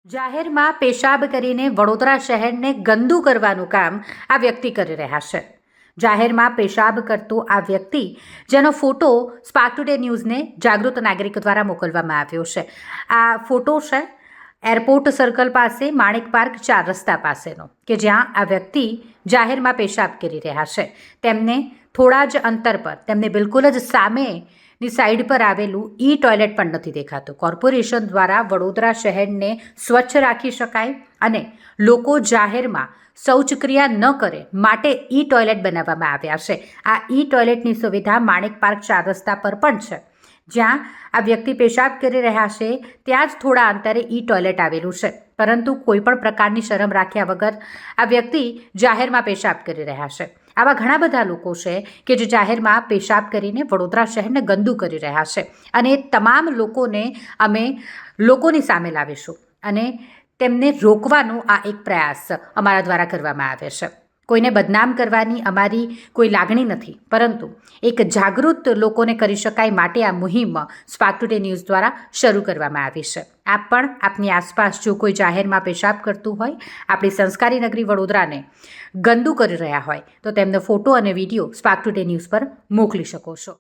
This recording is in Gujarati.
જાહેરમાં પેશાબ કરીને વડોદરા શહેરને ગંદુ કરવાનું કામ આ વ્યક્તિ કરી રહ્યા છે. જાહેરમાં પેશાબ કરતો આ વ્યક્તિ, જેનો ફોટો સ્પાર્ક ટુડે ન્યૂઝને જાગૃત નાગરિક દ્વારા મોકલવામાં આવ્યો છે. આ ફોટો છે એરપોર્ટ સર્કલ પાસે માણેક પાર્ક 4 રસ્તા પાસેનો, કે જ્યાં આ વ્યક્તિ જાહેરમાં પેશાબ કરી રહ્યા છે. તેમને થોડા જ અંતર પર, તેમને બિલકુલ જ સામેની સાઈડ પર આવેલું ટોયલેટ પણ નથી દેખાતું. કોર્પોરેશન દ્વારા વડોદરા શહેરને સ્વચ્છ રાખી શકાય અને લોકો જાહેરમાં શૌચક્રિયા ન કરે માટે ટોયલેટ બનાવવામાં આવ્યા છે. આ ટોયલેટની સુવિધા માણેક પાર્ક 4 રસ્તા પર પણ છે. જ્યાં આ વ્યક્તિ પેશાબ કરી રહ્યા છે ત્યાં જ થોડા અંતરે ટોયલેટ આવેલું છે. પરંતુ કોઈ પણ પ્રકારની શરમ રાખ્યા વગર આ વ્યક્તિ જાહેરમાં પેશાબ કરી રહ્યા છે. આવા ઘણા બધા લોકો છે કે જે જાહેરમાં પેશાબ કરીને વડોદરા શહેરને ગંદુ કરી રહ્યા છે, અને તમામ લોકોને અમે લોકોની સામે લાવીશું અને તેમને રોકવાનો આ એક પ્રયાસ અમારા દ્વારા કરવામાં આવે છે. કોઈને બદનામ કરવાની અમારી કોઈ લાગણી નથી, પરંતુ એક જાગૃત લોકોને કરી શકાય માટે આ મુહિમ સ્પાર્ક ટુડે ન્યૂઝ દ્વારા શરૂ કરવામાં આવી છે. આપ પણ આપની આસપાસ જો કોઈ જાહેરમાં પેશાબ કરતું હોય, આપણી સંસ્કારી નગરી વડોદરાને ગંદુ કરી રહ્યા હોય, તો તેમનો ફોટો અને વિડીયો સ્પાર્ક ટુડે ન્યૂઝ પર મોકલી શકો છો.